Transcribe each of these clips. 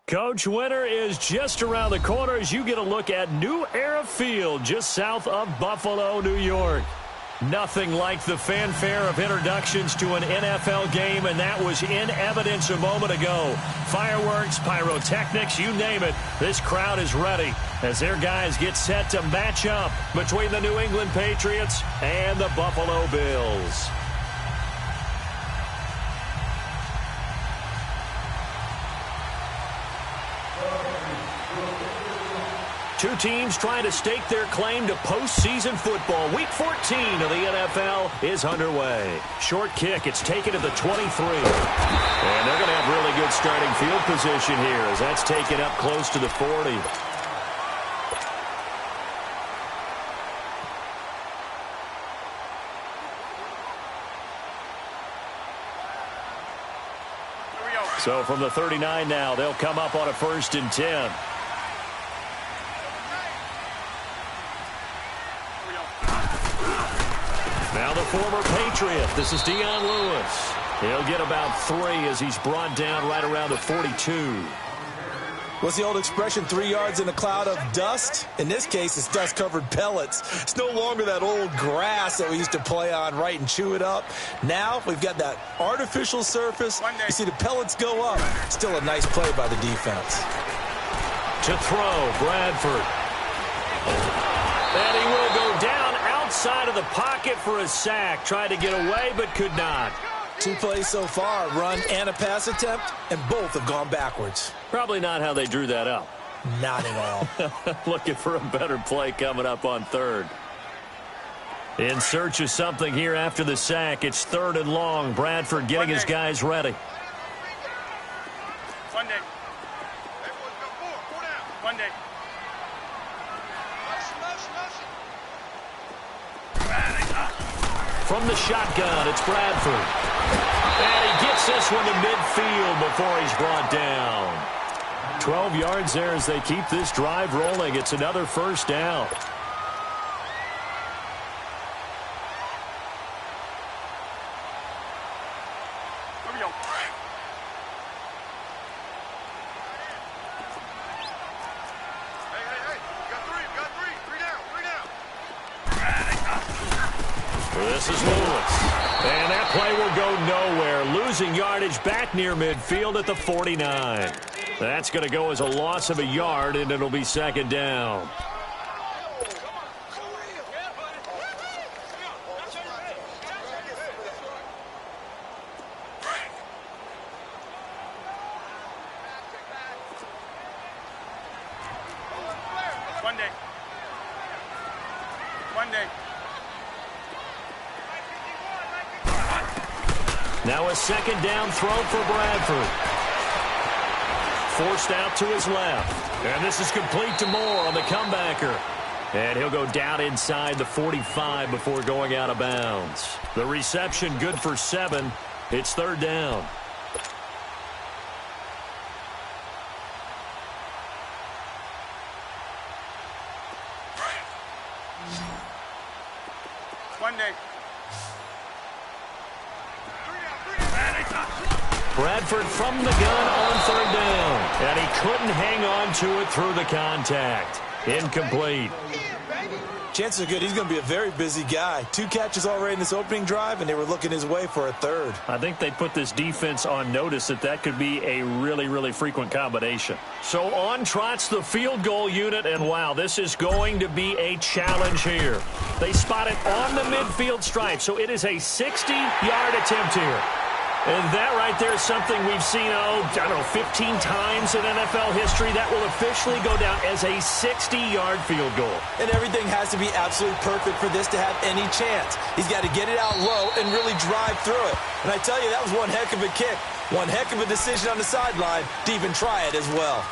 Coach, winter is just around the corner as you get a look at New Era Field just south of Buffalo, New York. Nothing like the fanfare of introductions to an NFL game, and that was in evidence a moment ago. Fireworks, pyrotechnics, you name it. This crowd is ready as their guys get set to match up between the New England Patriots and the Buffalo Bills. Two teams trying to stake their claim to postseason football. Week 14 of the NFL is underway. Short kick. It's taken to the 23. And they're going to have really good starting field position here as that's taken up close to the 40. So from the 39 now, they'll come up on a 1st and 10. Now the former Patriot. This is Dion Lewis. He'll get about 3 as he's brought down right around the 42. What's the old expression, 3 yards in a cloud of dust? In this case, it's dust-covered pellets. It's no longer that old grass that we used to play on, right, and chew it up. Now we've got that artificial surface. You see the pellets go up. Still a nice play by the defense. To throw, Bradford. And he will go down outside of the pocket for a sack. Tried to get away, but could not. 2 plays so far, run and a pass attempt, and both have gone backwards. Probably not how they drew that up. Not at all. Looking for a better play coming up on 3rd. In search of something here after the sack. It's 3rd and long. Bradford getting his guys ready. From the shotgun, it's Bradford. And he gets this one to midfield before he's brought down. 12 yards there as they keep this drive rolling. It's another 1st down. This is Lewis. And that play will go nowhere. Losing yardage back near midfield at the 49. That's going to go as a loss of a yard, and it'll be 2nd down. Now a 2nd down throw for Bradford. Forced out to his left. And this is complete to Moore on the comebacker. And he'll go down inside the 45 before going out of bounds. The reception good for 7. It's 3rd down. Bradford from the gun on 3rd down. And he couldn't hang on to it through the contact. Incomplete. Chances are good he's going to be a very busy guy. 2 catches already in this opening drive, and they were looking his way for a 3rd. I think they put this defense on notice that could be a really, really frequent combination. So on trots the field goal unit, and wow, this is going to be a challenge here. They spot it on the midfield stripe, so it is a 60-yard attempt here. And that right there is something we've seen, 15 times in NFL history. That will officially go down as a 60-yard field goal. And everything has to be absolutely perfect for this to have any chance. He's got to get it out low and really drive through it. And I tell you, that was one heck of a kick. One heck of a decision on the sideline to even try it as well.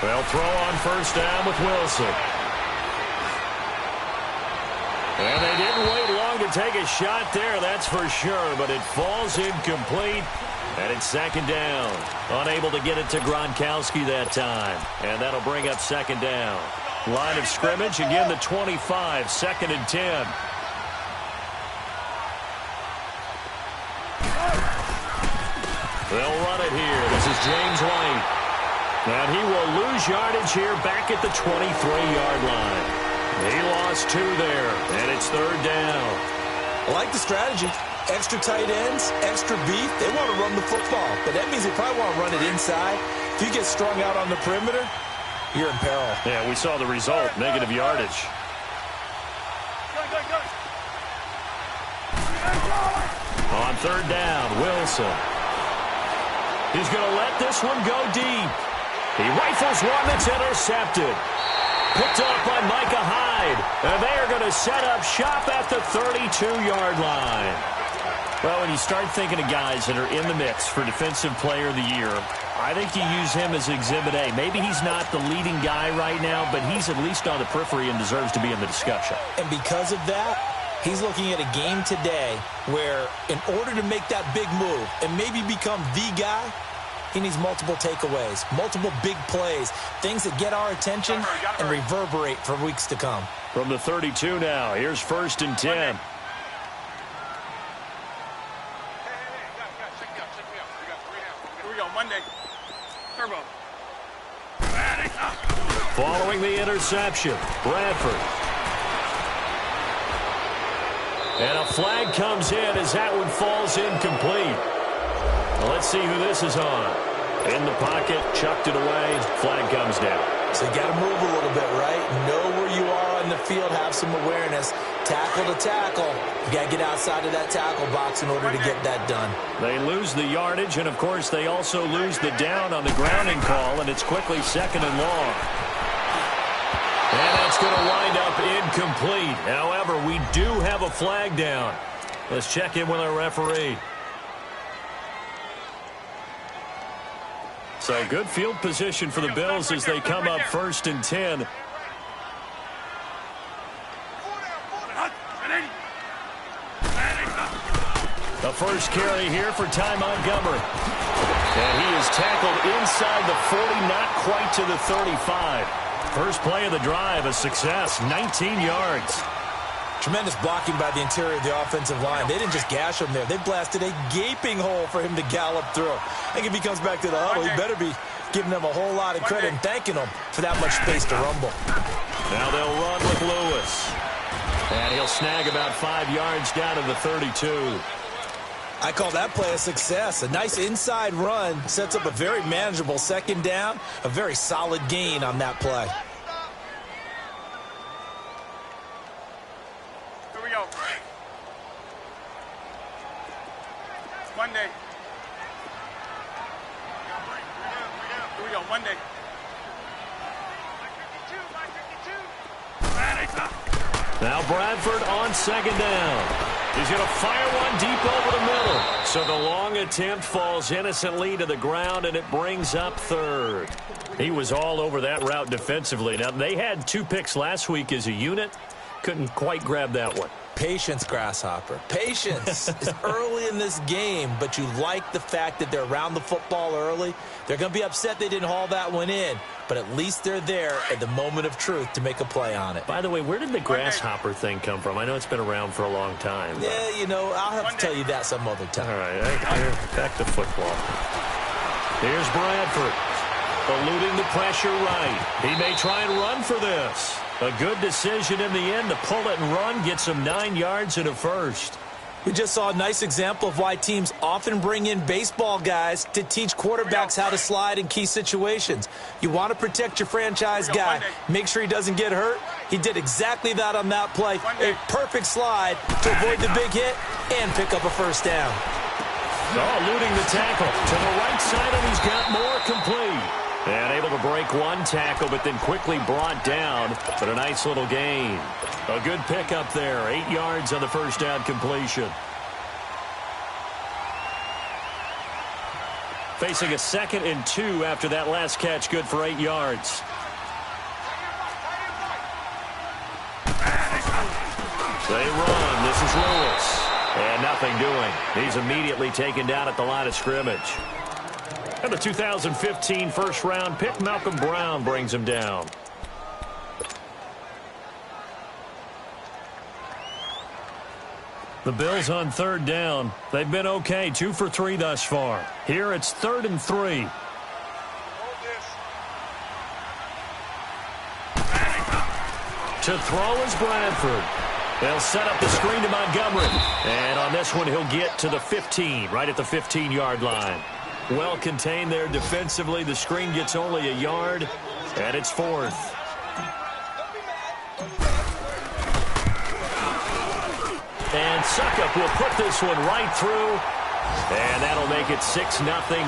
They'll throw on first down with Wilson. And they didn't wait long to take a shot there, that's for sure, but it falls incomplete, and it's second down. Unable to get it to Gronkowski that time, and that'll bring up second down. Line of scrimmage, again the 25, second and 10. They'll run it here. This is James White. And he will lose yardage here back at the 23-yard line. He lost 2 there, and it's third down. I like the strategy. Extra tight ends, extra beef. They want to run the football, but that means they probably want to run it inside. If you get strung out on the perimeter, you're in peril. Yeah, we saw the result, negative yardage. On third down, Wilson. He's going to let this one go deep. He rifles one that's intercepted. Picked up by Micah Hyde. And they are going to set up shop at the 32-yard line. Well, when you start thinking of guys that are in the mix for Defensive Player of the Year, I think you use him as Exhibit A. Maybe he's not the leading guy right now, but he's at least on the periphery and deserves to be in the discussion. And because of that, he's looking at a game today where in order to make that big move and maybe become the guy, he needs multiple takeaways, multiple big plays, things that get our attention and reverberate for weeks to come. From the 32 now, here's first and 10. Here we go, Monday. Turbo. Following the interception, Bradford. And a flag comes in as that one falls incomplete. Well, let's see who this is on. In the pocket, chucked it away, flag comes down. So you got to move a little bit, right? Know where you are on the field, have some awareness. Tackle to tackle. You got to get outside of that tackle box in order to get that done. They lose the yardage, and of course they also lose the down on the grounding call, and it's quickly second and long. And that's going to wind up incomplete. However, we do have a flag down. Let's check in with our referee. So good field position for the Bills as they come up first and 10. The first carry here for Ty Montgomery. And he is tackled inside the 40, not quite to the 35. First play of the drive, a success, 19 yards. Tremendous blocking by the interior of the offensive line. They didn't just gash him there. They blasted a gaping hole for him to gallop through. I think if he comes back to the huddle, he better be giving them a whole lot of credit and thanking them for that much space to rumble. Now they'll run with Lewis. And he'll snag about 5 yards down to the 32. I call that play a success. A nice inside run sets up a very manageable second down, a very solid gain on that play. Here we go. Monday. Here we go, Monday. Now Bradford on second down. He's going to fire one deep over the middle. So the long attempt falls innocently to the ground, and it brings up third. He was all over that route defensively. Now, they had 2 picks last week as a unit. Couldn't quite grab that one. Patience, Grasshopper. Patience. It's early in this game, but you like the fact that they're around the football early. They're going to be upset they didn't haul that one in, but at least they're there at the moment of truth to make a play on it. By the way, where did the grasshopper thing come from? I know it's been around for a long time. Yeah, you know, I'll have to tell you that some other time. All right, back to football. Here's Bradford, eluding the pressure right. He may try and run for this. A good decision in the end to pull it and run, get some 9 yards and a first. We just saw a nice example of why teams often bring in baseball guys to teach quarterbacks how to slide in key situations. You want to protect your franchise guy. Make sure he doesn't get hurt. He did exactly that on that play. A perfect slide to avoid the big hit and pick up a first down. Oh, eluding the tackle to the right side, and he's got more complete. And able to break one tackle, but then quickly brought down. But a nice little gain. A good pickup there. 8 yards on the first down completion. Facing a 2nd and 2 after that last catch, good for 8 yards. They run. This is Lewis. And nothing doing. He's immediately taken down at the line of scrimmage. And the 2015 first-round pick, Malcolm Brown, brings him down. The Bills on 3rd down. They've been okay, 2 for 3 thus far. Here it's 3rd and 3. To throw is Bradford. They'll set up the screen to Montgomery. And on this one, he'll get to the 15, right at the 15-yard line. Well contained there defensively. The screen gets only a yard, and it's 4th. And Suckup will put this one right through, and that'll make it 6-0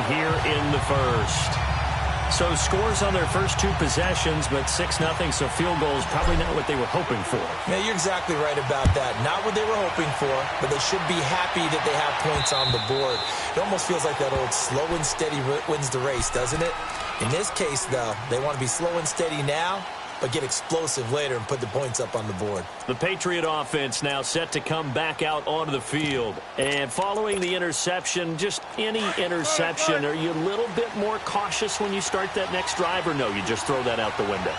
here in the first. So scores on their first 2 possessions, but 6-0, so field goals probably not what they were hoping for. Yeah, you're exactly right about that. Not what they were hoping for, but they should be happy that they have points on the board. It almost feels like that old slow and steady wins the race, doesn't it? In this case, though, they want to be slow and steady now, but get explosive later and put the points up on the board. The Patriot offense now set to come back out onto the field. And following the interception, just any interception, are you a little bit more cautious when you start that next drive, or no, you just throw that out the window?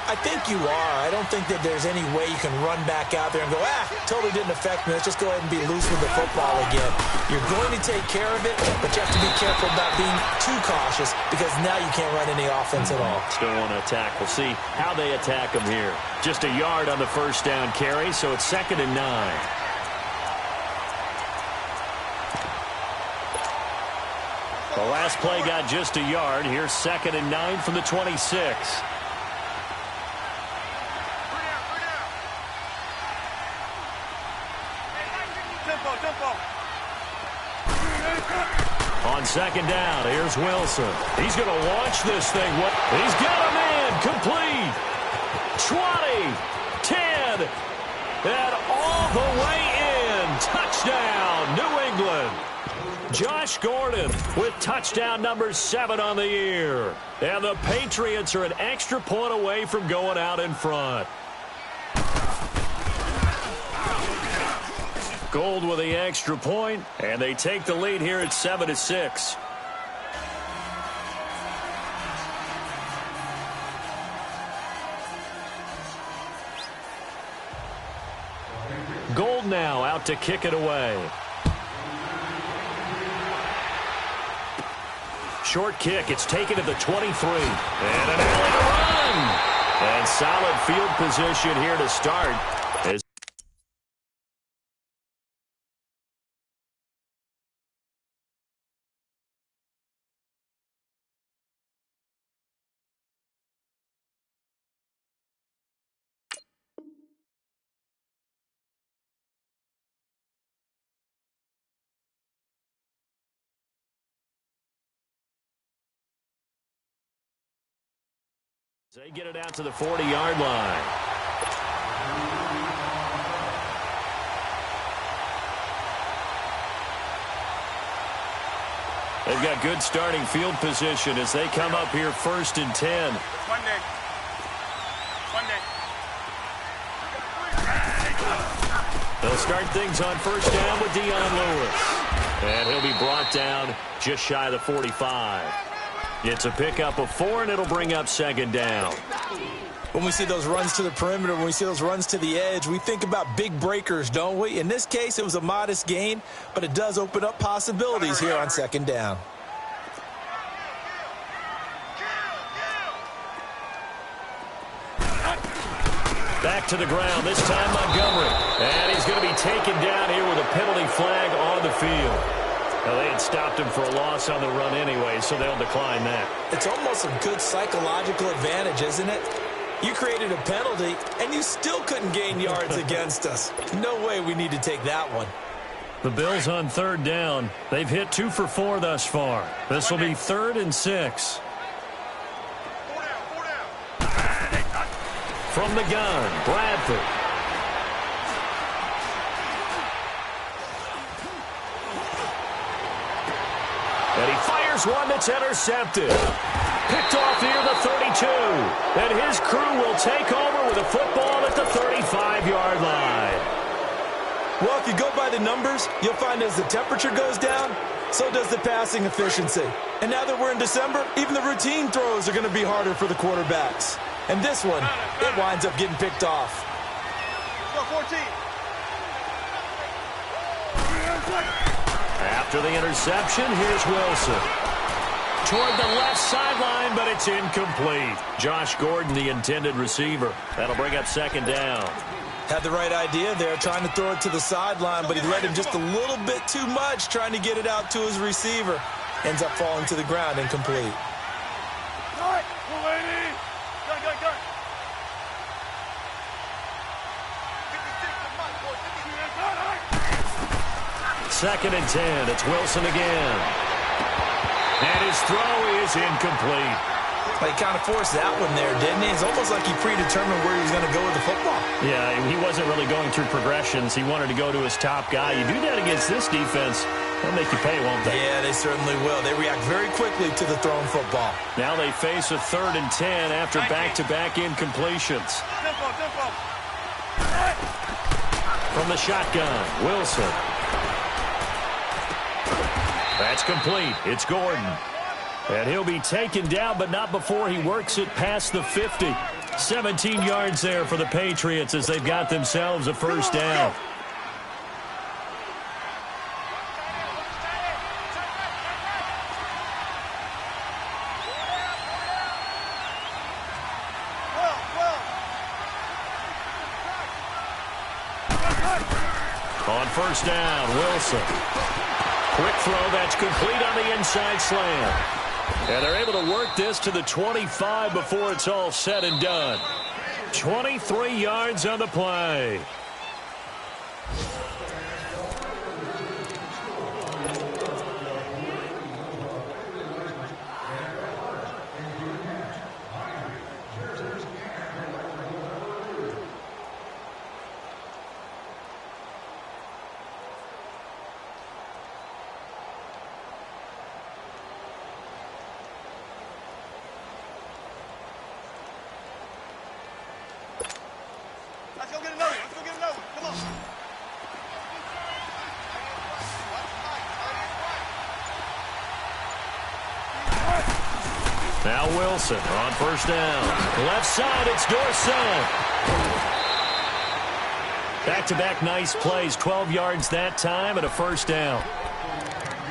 I think you are. I don't think that there's any way you can run back out there and go, totally didn't affect me. Let's just go ahead and be loose with the football again. You're going to take care of it, but you have to be careful about being too cautious because now you can't run any offense at all. Still want to attack. We'll see how they attack them here. Just a yard on the first down carry, so it's 2nd and 9. The last play got just a yard. Here's 2nd and 9 from the 26. On 2nd down, here's Wilson. He's going to launch this thing. He's got him in. Complete. 20, 10, and all the way in. Touchdown, New England. Josh Gordon with touchdown number 7 on the year. And the Patriots are an extra point away from going out in front. Gold with the extra point, and they take the lead here at 7-6. Gold now out to kick it away. Short kick. It's taken at the 23. And an alley to run. And solid field position here to start. They get it out to the 40-yard line. They've got good starting field position as they come up here 1st and 10. Monday. They'll start things on 1st down with Dion Lewis. And he'll be brought down just shy of the 45. It's a pickup of 4, and it'll bring up 2nd down. When we see those runs to the perimeter, when we see those runs to the edge, we think about big breakers, don't we? In this case, it was a modest gain, but it does open up possibilities here on 2nd down. Back to the ground, this time Montgomery. And he's going to be taken down here with a penalty flag on the field. Well, they had stopped him for a loss on the run anyway, so they'll decline that. It's almost a good psychological advantage, isn't it? You created a penalty, and you still couldn't gain yards against us. No way we need to take that one. The Bills on 3rd down. They've hit 2 for 4 thus far. This will be 3rd and 6. From the gun, Bradford. And he fires Here's one that's intercepted. Picked off near the 32. And his crew will take over with a football at the 35-yard line. Well, if you go by the numbers, you'll find as the temperature goes down, so does the passing efficiency. And now that we're in December, even the routine throws are going to be harder for the quarterbacks. And this one, it winds up getting picked off. Let's go, 14. After the interception, here's Wilson. Toward the left sideline, but it's incomplete. Josh Gordon, the intended receiver. That'll bring up second down. Had the right idea there, trying to throw it to the sideline, but he led him just a little bit too much, trying to get it out to his receiver. Ends up falling to the ground, incomplete. Second and 10. It's Wilson again. And his throw is incomplete. He kind of forced that one there, didn't he? It's almost like he predetermined where he was going to go with the football. Yeah, he wasn't really going through progressions. He wanted to go to his top guy. You do that against this defense, they'll make you pay, won't they? Yeah, they certainly will. They react very quickly to the thrown football. Now they face a 3rd and 10 after back-to-back incompletions. Tempo. From the shotgun, Wilson. That's complete. It's Gordon. And he'll be taken down, but not before he works it past the 50. 17 yards there for the Patriots as they've got themselves a first down. On first down, Wilson. Quick throw, that's complete on the inside slant. And they're able to work this to the 25 before it's all said and done. 23 yards on the play. Let's go get another one. Come on. Now Wilson on first down. Left side, it's Dorsett. Back-to-back nice plays. 12 yards that time and a first down.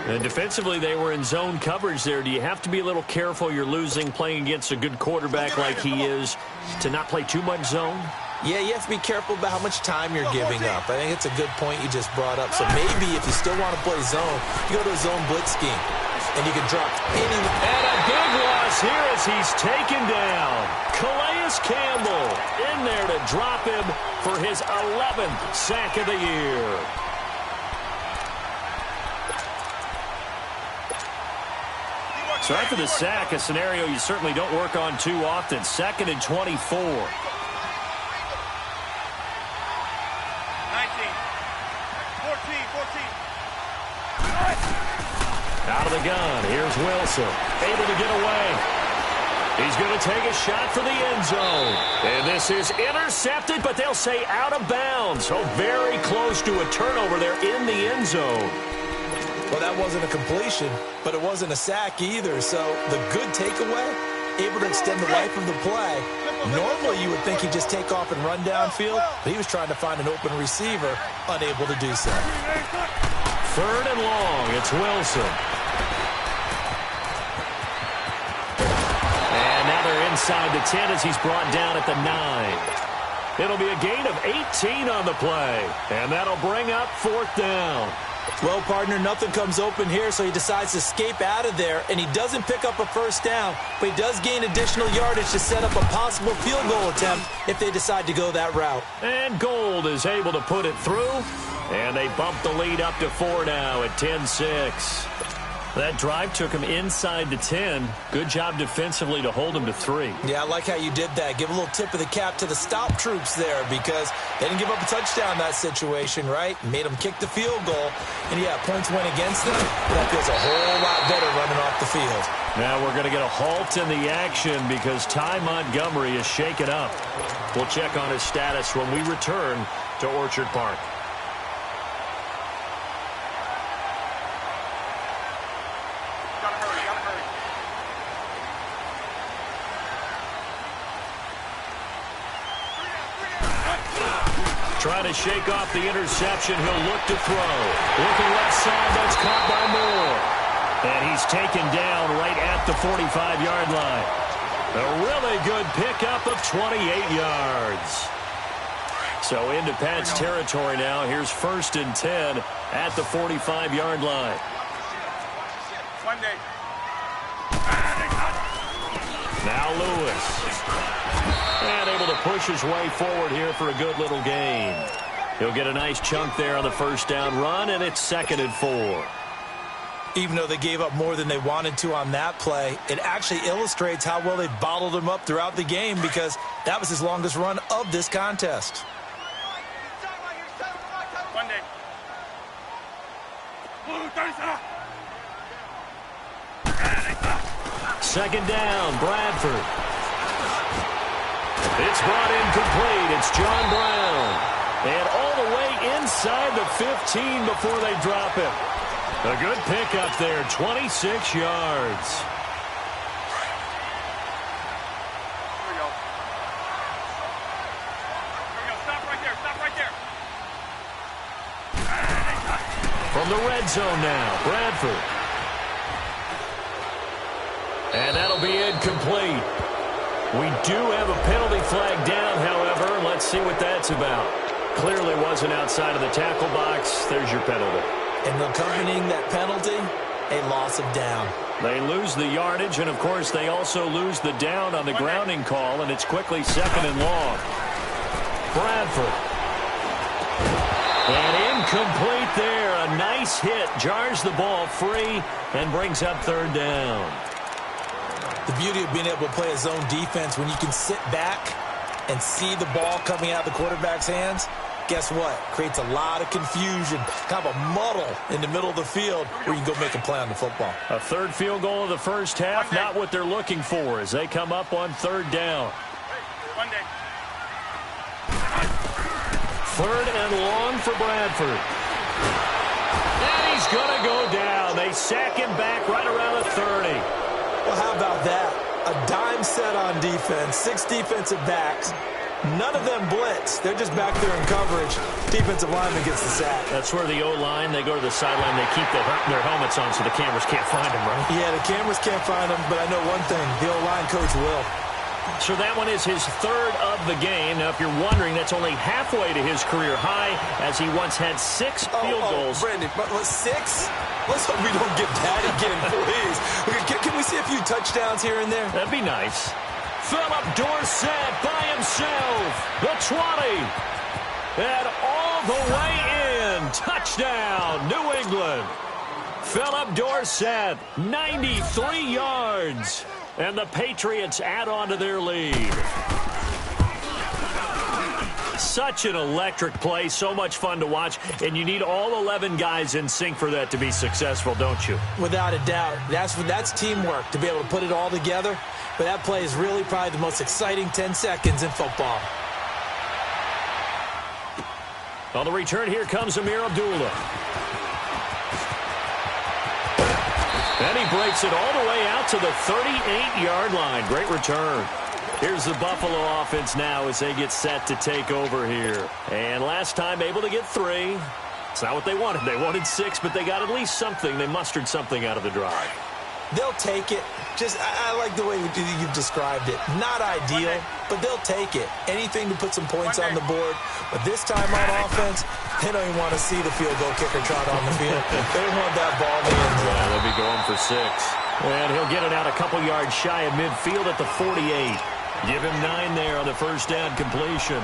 And defensively, they were in zone coverage there. Do you have to be a little careful you're losing playing against a good quarterback like he is to not play too much zone? Yeah, you have to be careful about how much time you're giving up. I think it's a good point you just brought up. So maybe if you still want to play zone, you go to a zone blitz scheme, and you can drop any. And a big loss here as he's taken down. Calais Campbell in there to drop him for his 11th sack of the year. So after the sack, a scenario you certainly don't work on too often. 2nd and 24. 19. Out of the gun, here's Wilson. Able to get away. He's going to take a shot for the end zone. And this is intercepted, but they'll say out of bounds. So very close to a turnover there in the end zone. Well, that wasn't a completion, but it wasn't a sack either. So the good takeaway, able to extend the life of the play. Normally, you would think he'd just take off and run downfield, but he was trying to find an open receiver, unable to do so. 3rd and long, it's Wilson. And now they're inside the 10 as he's brought down at the 9. It'll be a gain of 18 on the play, and that'll bring up 4th down. Well, partner, nothing comes open here, so he decides to escape out of there, and he doesn't pick up a first down, but he does gain additional yardage to set up a possible field goal attempt if they decide to go that route. And Gold is able to put it through, and they bump the lead up to 4 now at 10-6. That drive took him inside the 10. Good job defensively to hold him to 3. Yeah, I like how you did that. Give a little tip of the cap to the stop troops there because they didn't give up a touchdown in that situation, right? Made them kick the field goal. And, yeah, points went against them. That feels a whole lot better running off the field. Now we're going to get a halt in the action because Ty Montgomery is shaken up. We'll check on his status when we return to Orchard Park. Trying to shake off the interception. He'll look to throw. Looking left side. That's caught by Moore. And he's taken down right at the 45-yard line. A really good pickup of 28 yards. So into Pat's territory now. Here's 1st and 10 at the 45-yard line. Now Lewis. And able to push his way forward here for a good little gain. He'll get a nice chunk there on the first down run, and it's 2nd and 4. Even though they gave up more than they wanted to on that play, it actually illustrates how well they bottled him up throughout the game because that was his longest run of this contest. Second down, Bradford. It's brought in complete. It's John Brown. And all the way inside the 15 before they drop it. A good pickup there, 26 yards. From the red zone now, Bradford. And that'll be incomplete. We do have a penalty flag down, however. Let's see what that's about. Clearly wasn't outside of the tackle box. There's your penalty. And accompanying that penalty, a loss of down. They lose the yardage, and, of course, they also lose the down on the grounding call, and it's quickly 2nd and long. Bradford. And incomplete there. A nice hit. Jars the ball free and brings up 3rd down. The beauty of being able to play a zone defense when you can sit back and see the ball coming out of the quarterback's hands, guess what? Creates a lot of confusion, kind of a muddle in the middle of the field where you can go make a play on the football. A 3rd field goal of the first half, not what they're looking for as they come up on 3rd down. 3rd and long for Bradford. And he's going to go down. They sack him back right around the 30. Well, how about that? A dime set on defense, 6 defensive backs. None of them blitz. They're just back there in coverage. Defensive lineman gets the sack. That's where the O-line, they go to the sideline, they keep their helmets on so the cameras can't find them, right? Yeah, the cameras can't find them, but I know one thing. The O-line coach will. So that one is his 3rd of the game. Now, if you're wondering, that's only halfway to his career high as he once had 6 field goals. Brandon, but 6? Let's hope we don't get that again, please. Can we see a few touchdowns here and there? That'd be nice. Philip Dorsett by himself. The 20. And all the way in. Touchdown, New England. Philip Dorsett, 93 yards. And the Patriots add on to their lead. Such an electric play, so much fun to watch, and you need all 11 guys in sync for that to be successful, don't you? Without a doubt. That's teamwork, to be able to put it all together. But that play is really probably the most exciting 10 seconds in football. On the return, here comes Amir Abdullah. And he breaks it all the way out to the 38-yard line. Great return. Here's the Buffalo offense now as they get set to take over here. And last time able to get 3. It's not what they wanted. They wanted 6, but they got at least something. They mustered something out of the drive. They'll take it. I like the way you've described it. Not ideal, but they'll take it. Anything to put some points on the board. But this time on offense, they don't even want to see the field goal kicker trot on the field. They want that ball in the end zone. Yeah, they'll be going for 6. And he'll get it out a couple yards shy of midfield at the 48. Give him 9 there on the first down completion.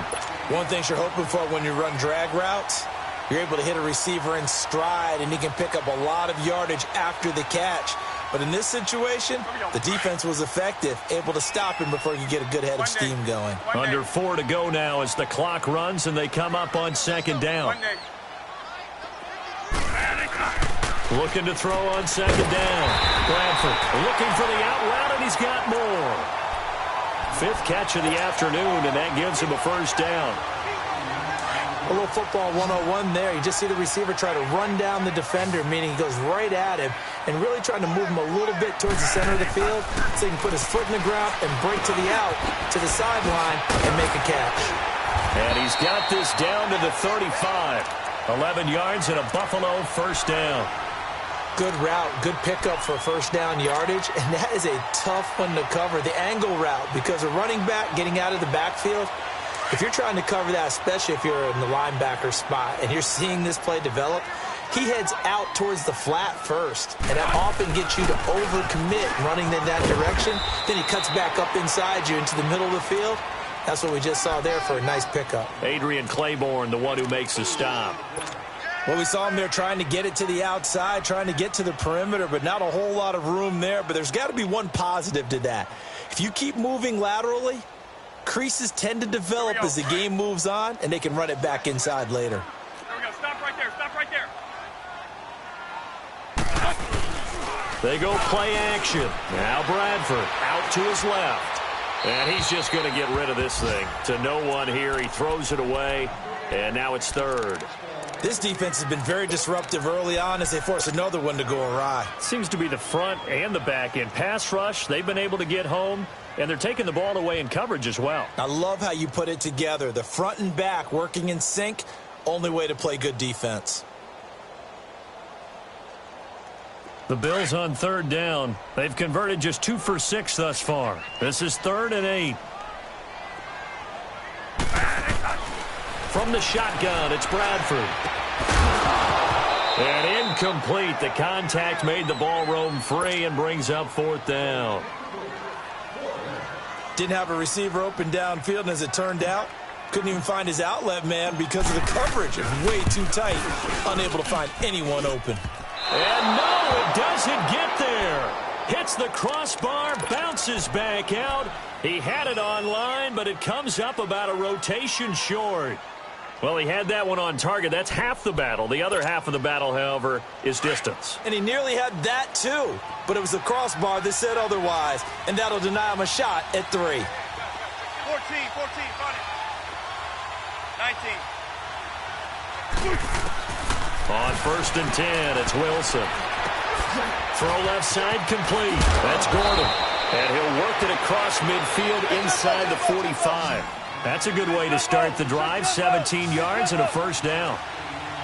One thing you're hoping for when you run drag routes, You're able to hit a receiver in stride, and he can pick up a lot of yardage after the catch. But in this situation, the defense was effective, able to stop him before he could get a good head of steam going. Under 4 to go now as the clock runs, and they come up on second down. Looking to throw on second down. Bradford looking for the out route, and he's got more. 5th catch of the afternoon, and that gives him a first down. A little football 101 there. You just see the receiver try to run down the defender, meaning he goes right at him and really trying to move him a little bit towards the center of the field so he can put his foot in the ground and break to the out, to the sideline, and make a catch. And he's got this down to the 35. 11 yards and a Buffalo first down. Good route, good pickup for first down yardage, and that is a tough one to cover. The angle route, because a running back getting out of the backfield, if you're trying to cover that, especially if you're in the linebacker spot and you're seeing this play develop, he heads out towards the flat first, and that often gets you to overcommit running in that direction. Then he cuts back up inside you into the middle of the field. That's what we just saw there for a nice pickup. Adrian Claiborne, the one who makes the stop. Well, we saw him there trying to get it to the outside, trying to get to the perimeter, but not a whole lot of room there. But there's got to be one positive to that. If you keep moving laterally, creases tend to develop as the game moves on, and they can run it back inside later. There we go. Stop right there. Stop right there. They go play action. Now Bradford out to his left. And he's just going to get rid of this thing. To no one here. He throws it away, and now it's 3rd. This defense has been very disruptive early on as they force another one to go awry. Seems to be the front and the back end. Pass rush, they've been able to get home, and they're taking the ball away in coverage as well. I love how you put it together. The front and back working in sync, only way to play good defense. The Bills on 3rd down. They've converted just 2 for 6 thus far. This is 3rd and 8. From the shotgun, it's Bradford. And incomplete. The contact made the ball roam free and brings up 4th down. Didn't have a receiver open downfield, and as it turned out, couldn't even find his outlet man because of the coverage. It's way too tight. Unable to find anyone open. And no, it doesn't get there. Hits the crossbar, bounces back out. He had it online, but it comes up about a rotation short. Well, he had that one on target. That's half the battle. The other half of the battle, however, is distance. And he nearly had that, too. But it was the crossbar that said otherwise. And that'll deny him a shot at 3. 14, 14, got it. 19. On 1st and 10, it's Wilson. Throw left side complete. That's Gordon. And he'll work it across midfield inside the 45. That's a good way to start the drive. 17 yards and a first down.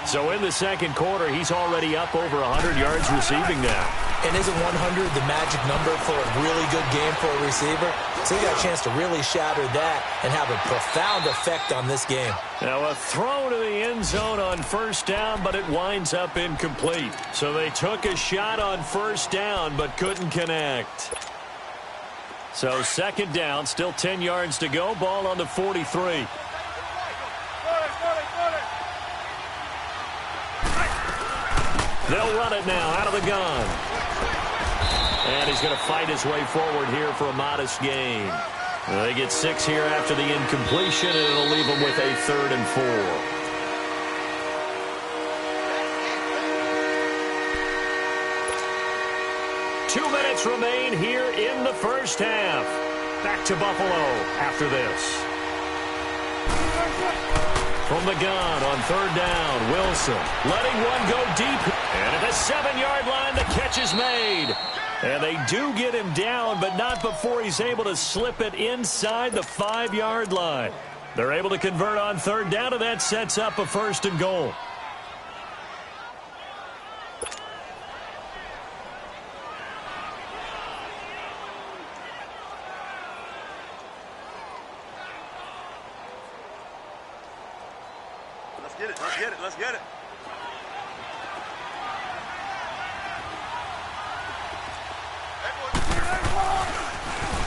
So in the second quarter, he's already up over 100 yards receiving now. And isn't 100 the magic number for a really good game for a receiver? So he got a chance to really shatter that and have a profound effect on this game. Now a throw to the end zone on first down, but it winds up incomplete. So they took a shot on first down, but couldn't connect. So second down, still 10 yards to go. Ball on the 43. They'll run it now out of the gun. And he's going to fight his way forward here for a modest gain. They get 6 here after the incompletion, and it'll leave them with a 3rd and 4. Remain here in the first half. Back to Buffalo after this. From the gun on 3rd down, Wilson letting one go deep. And at the 7-yard line, the catch is made. And they do get him down, but not before he's able to slip it inside the 5-yard line. They're able to convert on 3rd down, and that sets up a 1st and goal. Let's get it.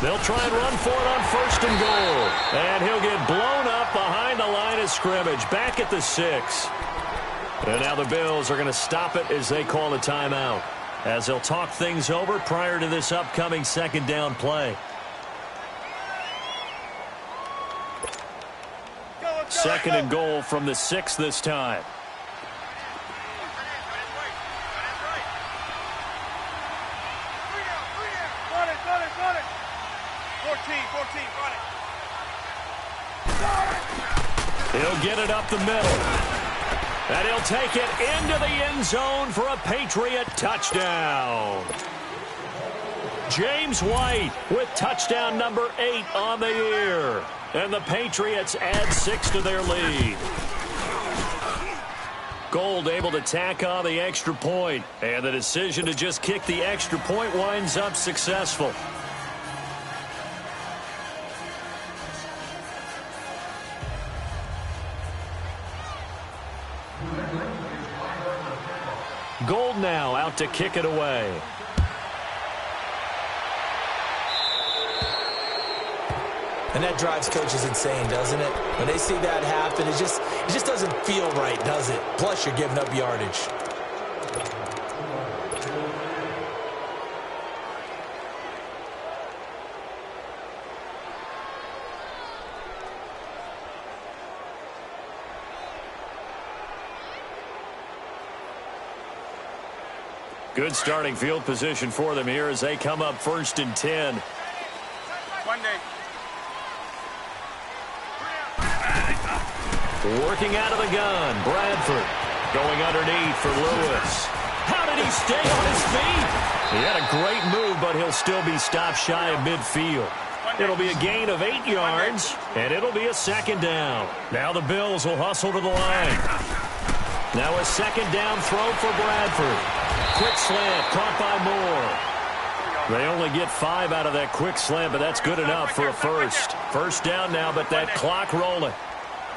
They'll try and run for it on 1st and goal. And he'll get blown up behind the line of scrimmage. Back at the 6. And now the Bills are going to stop it as they call a timeout, as they'll talk things over prior to this upcoming second down play. Second and goal from the 6 this time. He'll get it up the middle. And he'll take it into the end zone for a Patriot touchdown. James White with touchdown number 8 on the year. And the Patriots add 6 to their lead. Gold able to tack on the extra point. And the decision to just kick the extra point winds up successful. Gold now out to kick it away. And that drives coaches insane, doesn't it? When they see that happen, it just doesn't feel right, does it? Plus, you're giving up yardage. Good starting field position for them here as they come up 1st and 10. One day. Working out of the gun, Bradford going underneath for Lewis. How did he stay on his feet? He had a great move, but he'll still be stopped shy of midfield. It'll be a gain of 8 yards, and it'll be a second down. Now the Bills will hustle to the line. Now a second down throw for Bradford. Quick slant, caught by Moore. They only get 5 out of that quick slant, but that's good enough for a first. First down now, but that clock rolling.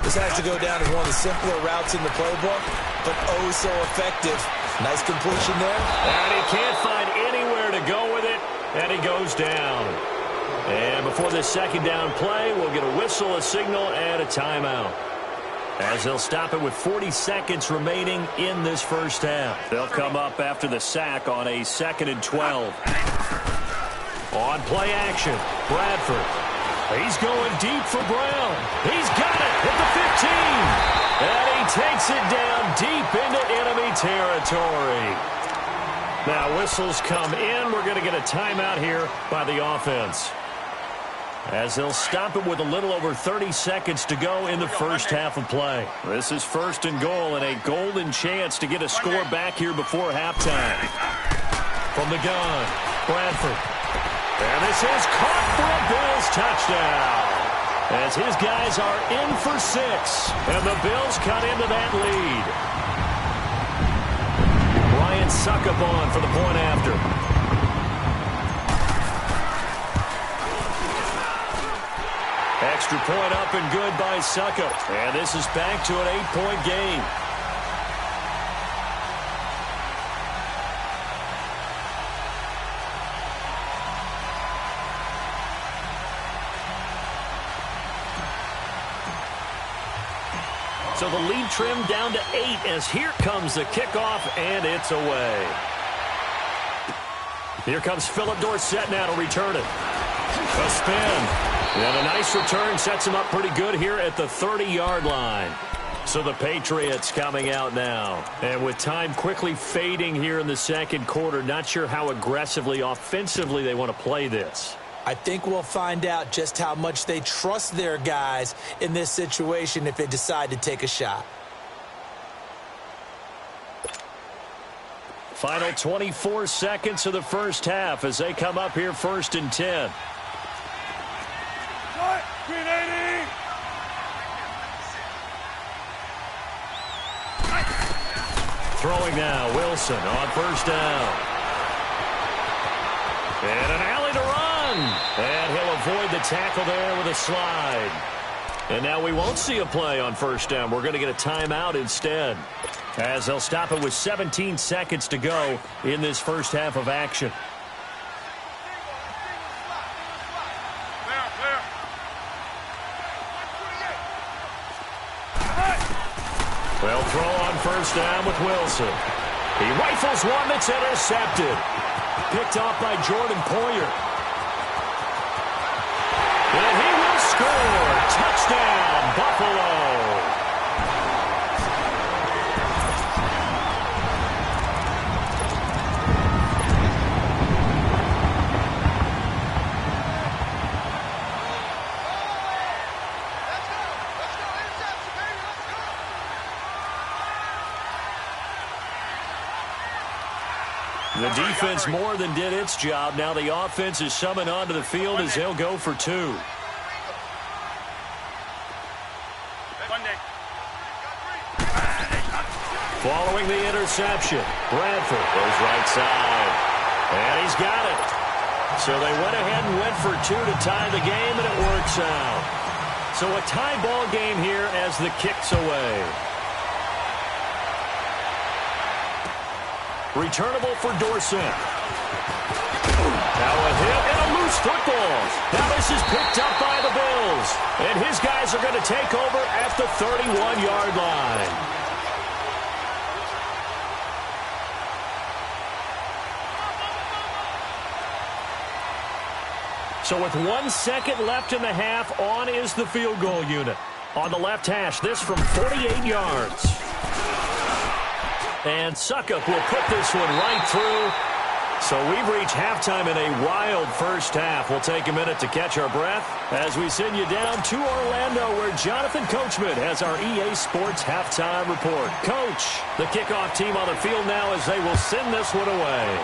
This has to go down as one of the simpler routes in the playbook, but oh so effective. Nice completion there. And he can't find anywhere to go with it, and he goes down. And before this second down play, we'll get a whistle, a signal, and a timeout, as they'll stop it with 40 seconds remaining in this first half. They'll come up after the sack on a 2nd and 12. On play action, Bradford. He's going deep for Brown. He's got it at the 15. And he takes it down deep into enemy territory. Now whistles come in. We're going to get a timeout here by the offense, as they'll stop it with a little over 30 seconds to go in the first half of play. This is 1st and goal and a golden chance to get a score back here before halftime. From the gun, Bradford. And this is caught for a Bills touchdown, as his guys are in for 6. And the Bills cut into that lead. Ryan Suckup on for the point after. Extra point up and good by Suckup. And this is back to an 8-point game. So the lead trimmed down to 8 as here comes the kickoff, and it's away. Here comes Philip Dorsett now to return it. A spin. And a nice return sets him up pretty good here at the 30-yard line. So the Patriots coming out now. And with time quickly fading here in the second quarter, not sure how aggressively, offensively they want to play this. I think we'll find out just how much they trust their guys in this situation if they decide to take a shot. Final 24 seconds of the first half as they come up here 1st and 10. Throwing now, Wilson on 1st down. And an alley to run. And he'll avoid the tackle there with a slide. And now we won't see a play on 1st down. We're going to get a timeout instead, as they'll stop it with 17 seconds to go in this first half of action. Well, throw on 1st first down with Wilson. He rifles one that's intercepted. Picked off by Jordan Poyer. And he will score. Touchdown, Buffalo. The defense more than did its job. Now the offense is summoned onto the field as they'll go for two. Following the interception, Bradford goes right side. And he's got it. So they went ahead and went for two to tie the game, and it works out. So a tie ball game here as the kick's away. Returnable for Dorsett. Now a hit and a loose football. Now this is picked up by the Bills. And his guys are going to take over at the 31-yard line. So with 1 second left in the half, on is the field goal unit. On the left hash, this from 48 yards. And Suckup will put this one right through. So we've reached halftime in a wild first half. We'll take a minute to catch our breath as we send you down to Orlando, where Jonathan Coachman has our EA Sports halftime report. Coach, the kickoff team on the field now as they will send this one away.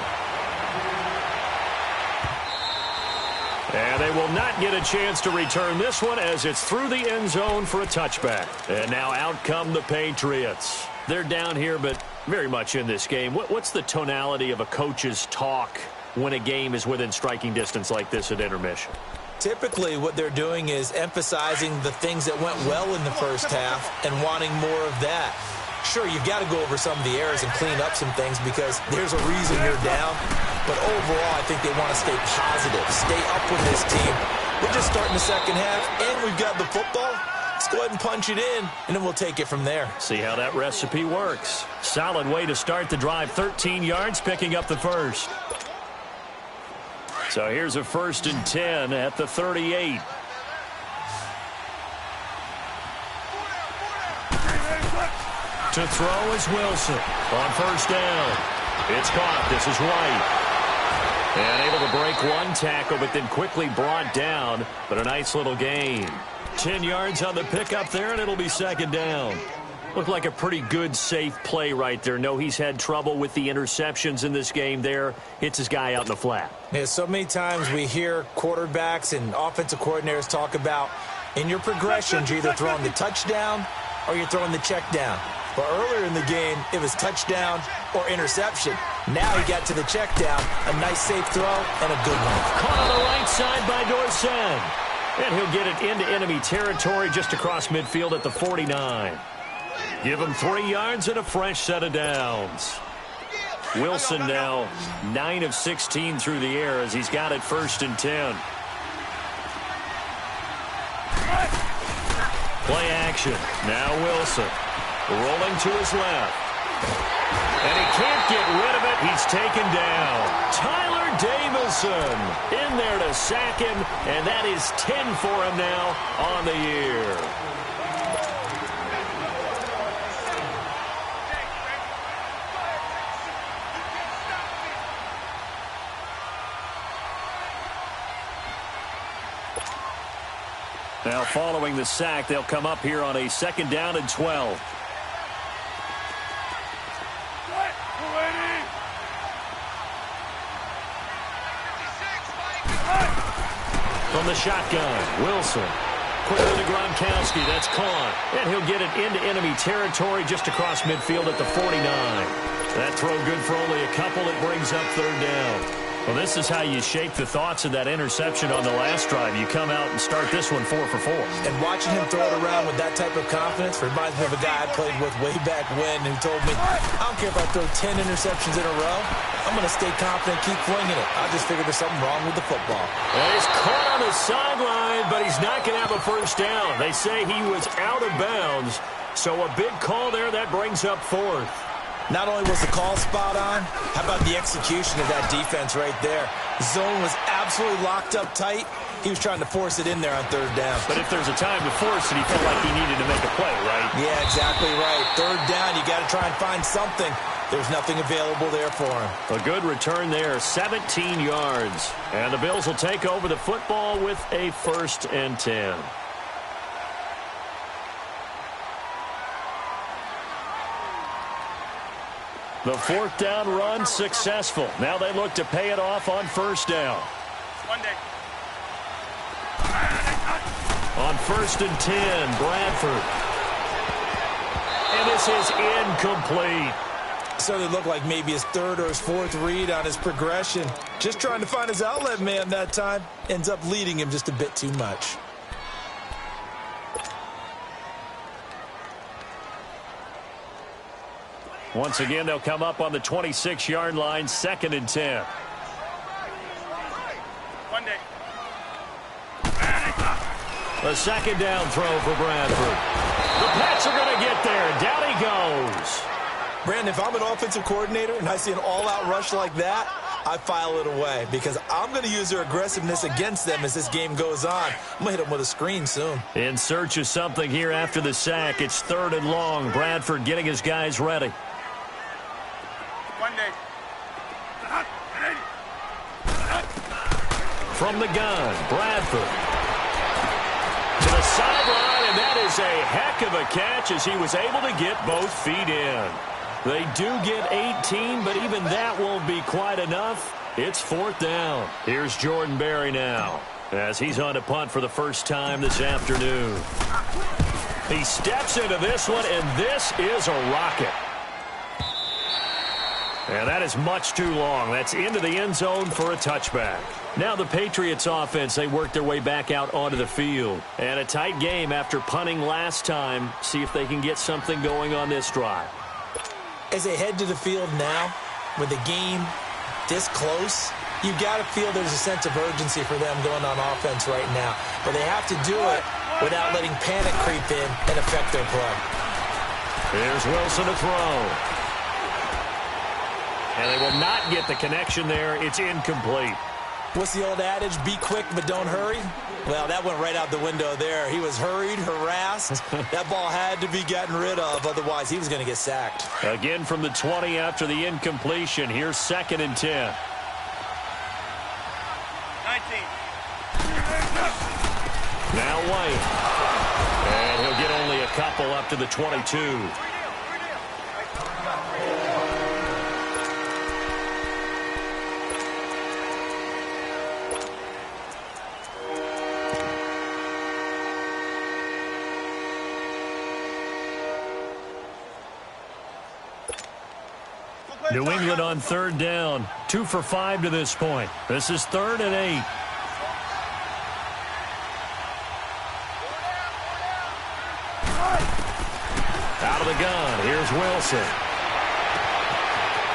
And they will not get a chance to return this one as it's through the end zone for a touchback. And now out come the Patriots. They're down here, but very much in this game. What's the tonality of a coach's talk when a game is within striking distance like this at intermission? Typically, what they're doing is emphasizing the things that went well in the first half and wanting more of that. Sure, you've got to go over some of the errors and clean up some things because there's a reason you're down. But overall, I think they want to stay positive, stay up with this team. We're just starting the second half, and we've got the football. Let's go ahead and punch it in, and then we'll take it from there. See how that recipe works. Solid way to start the drive. 13 yards, picking up the first. So here's a 1st and 10 at the 38. To throw is Wilson on first down. It's caught. This is White. And able to break one tackle, but then quickly brought down. But a nice little gain. 10 yards on the pickup there, and it'll be second down. Looked like a pretty good, safe play right there. No, he's had trouble with the interceptions in this game there. Hits his guy out in the flat. Yeah, so many times we hear quarterbacks and offensive coordinators talk about in your progressions, you're either throwing the touchdown or you're throwing the check down. But earlier in the game, it was touchdown or interception. Now he got to the check down. A nice safe throw and a good one. Caught on the right side by Dorsett. And he'll get it into enemy territory just across midfield at the 49. Give him 3 yards and a fresh set of downs. Wilson now 9 of 16 through the air as he's got it 1st and 10. Play action. Now Wilson rolling to his left. And he can't get rid of it. He's taken down. Tyler Davison in there to sack him, and that is 10 for him now on the year. Now following the sack, they'll come up here on a 2nd down and 12. From the shotgun, Wilson. Quicker to Gronkowski, that's caught. And he'll get it into enemy territory just across midfield at the 49. That throw good for only a couple. It brings up 3rd down. Well, this is how you shape the thoughts of that interception on the last drive. You come out and start this one 4 for 4. And watching him throw it around with that type of confidence reminds me of a guy I played with way back when who told me, I don't care if I throw 10 interceptions in a row. I'm going to stay confident, keep flinging it. I just figured there's something wrong with the football. Well, he's caught on the sideline, but he's not going to have a first down. They say he was out of bounds, so a big call there. That brings up 4th. Not only was the call spot on, how about the execution of that defense right there? Zone was absolutely locked up tight. He was trying to force it in there on 3rd down. But if there's a time to force it, he felt like he needed to make a play, right? Yeah, exactly right. 3rd down, you got to try and find something. There's nothing available there for him. A good return there, 17 yards. And the Bills will take over the football with a 1st and 10. The 4th down run successful. Now they look to pay it off on 1st down. One day. On 1st and 10, Bradford. And this is incomplete. So it looked like maybe his 3rd or his 4th read on his progression. Just trying to find his outlet man that time. Ends up leading him just a bit too much. Once again, they'll come up on the 26-yard line, 2nd and 10. One day. A 2nd down throw for Bradford. The Pats are going to get there. Down he goes. Brandon, if I'm an offensive coordinator and I see an all-out rush like that, I file it away because I'm going to use their aggressiveness against them as this game goes on. I'm going to hit them with a screen soon. In search of something here after the sack. It's 3rd and long. Bradford getting his guys ready. One day. From the gun, Bradford. To the sideline, and that is a heck of a catch as he was able to get both feet in. They do get 18, but even that won't be quite enough. It's 4th down. Here's Jordan Berry now as he's on to punt for the first time this afternoon. He steps into this one, and this is a rocket. And that is much too long. That's into the end zone for a touchback. Now the Patriots offense, they work their way back out onto the field. And a tight game after punting last time. See if they can get something going on this drive. As they head to the field now, with the game this close, you got to feel there's a sense of urgency for them going on offense right now. But they have to do it without letting panic creep in and affect their play. Here's Wilson to throw. And they will not get the connection there. It's incomplete. What's the old adage? Be quick, but don't hurry. Well, that went right out the window there. He was hurried, harassed. That ball had to be gotten rid of. Otherwise, he was going to get sacked. Again from the 20 after the incompletion. Here's 2nd and 10. 19. Now White. And he'll get only a couple up to the 22. New England on 3rd down. 2 for 5 to this point. This is 3rd and 8. Out of the gun. Here's Wilson.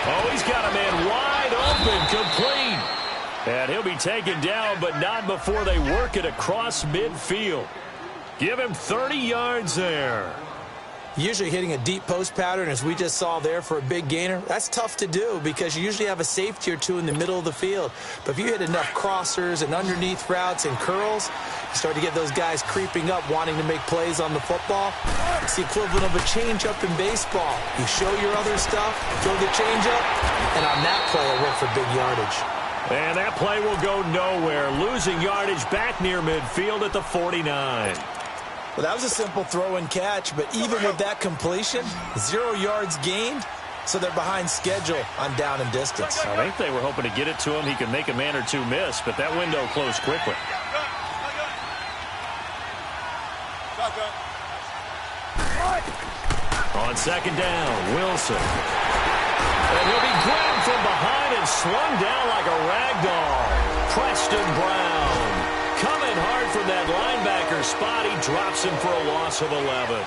Oh, he's got a man wide open. Complete. And he'll be taken down, but not before they work it across midfield. Give him 30 yards there. Usually hitting a deep post pattern, as we just saw there for a big gainer, that's tough to do because you usually have a safety or two in the middle of the field. But if you hit enough crossers and underneath routes and curls, you start to get those guys creeping up, wanting to make plays on the football. It's the equivalent of a changeup in baseball. You show your other stuff, throw the changeup, and on that play, it worked for big yardage. And that play will go nowhere, losing yardage back near midfield at the 49. Well, that was a simple throw and catch, but even with that completion, 0 yards gained, so they're behind schedule on down and distance. I think they were hoping to get it to him. He could make a man or two miss, but that window closed quickly. On 2nd down, Wilson. And he'll be grabbed from behind and Slung down like a rag doll. Preston Brown coming hard from that linebacker spot. He drops him for a loss of 11.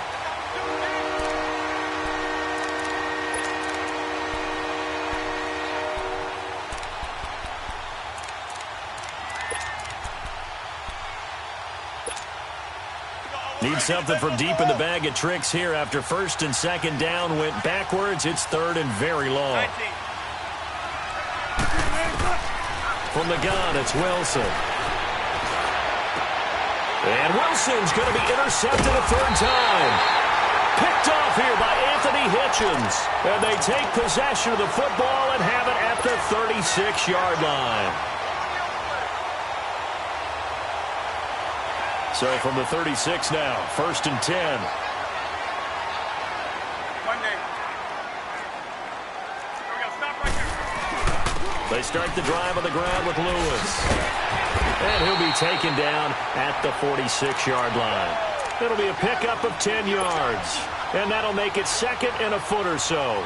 Need something from deep in the bag of tricks here after first and second down went backwards. It's third and very long. 19. From the gun, it's Wilson. And Wilson's going to be intercepted a third time. Picked off here by Anthony Hitchens. And they take possession of the football and have it at the 36-yard line. So from the 36 now, first and 10. Monday. Here we go. Stop right here. They start the drive on the ground with Lewis. And he'll be taken down at the 46-yard line. It'll be a pickup of 10 yards. And that'll make it second and a foot or so.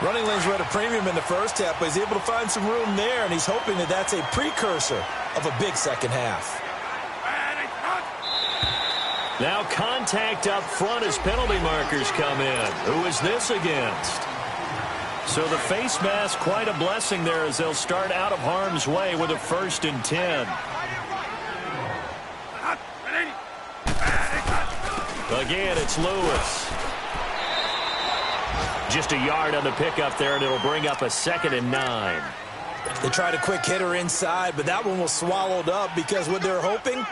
Running lanes were at a premium in the first half, but he's able to find some room there, and he's hoping that that's a precursor of a big second half. Now contact up front as penalty markers come in. Who is this against? So the face mask, quite a blessing there as they'll start out of harm's way with a first and 10. Again, it's Lewis. Just a yard on the pickup there, and it'll bring up a second and 9. They tried a quick hitter inside, but that one was swallowed up because what they're hoping,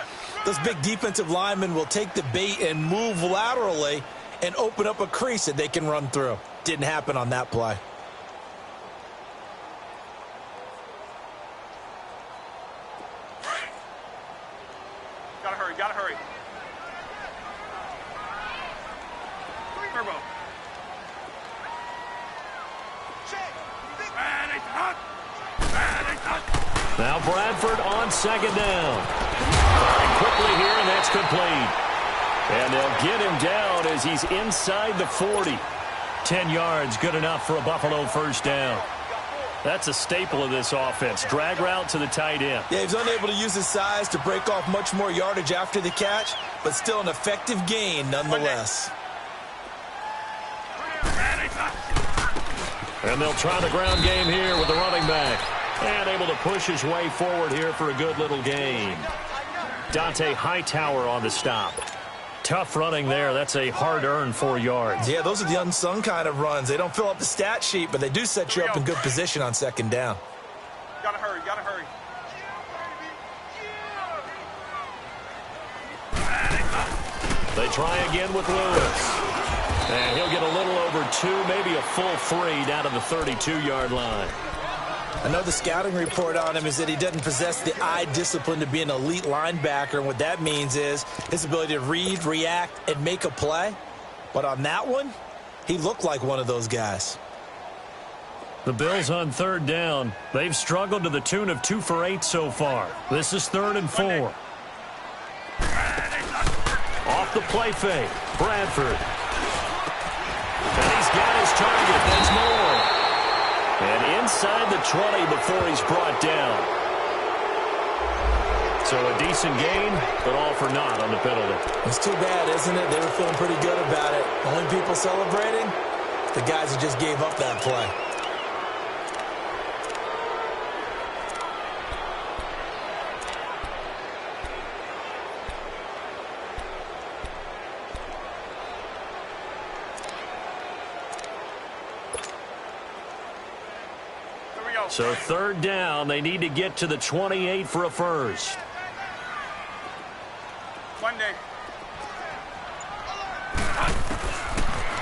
those big defensive linemen will take the bait and move laterally and open up a crease that they can run through. Didn't happen on that play. Gotta hurry, gotta hurry. Turbo. Now Bradford on second down. Quickly here, and that's complete. And they'll get him down as he's inside the 40. 10 yards, good enough for a Buffalo first down. That's a staple of this offense. Drag route to the tight end. Yeah, he's unable to use his size to break off much more yardage after the catch, but still an effective gain nonetheless. And they'll try the ground game here with the running back. And able to push his way forward here for a good little gain. Dante Hightower on the stop. Tough running there. That's a hard-earned 4 yards. Yeah, those are the unsung kind of runs. They don't fill up the stat sheet, but they do set you up in good position on second down. Gotta hurry, gotta hurry. They try again with Lewis. And he'll get a little over 2, maybe a full 3 down to the 32-yard line. I know the scouting report on him is that he doesn't possess the eye discipline to be an elite linebacker, and what that means is his ability to read, react, and make a play. But on that one, he looked like one of those guys. The Bills on third down. They've struggled to the tune of 2 for 8 so far. This is 3rd and 4. Off the play fake, Bradford. And he's got his target. That's more. And inside the 20 before he's brought down. So a decent gain, but all for naught on the penalty. It's too bad, isn't it? They were feeling pretty good about it. Only people celebrating, the guys who just gave up that play. So third down, they need to get to the 28 for a first. Monday.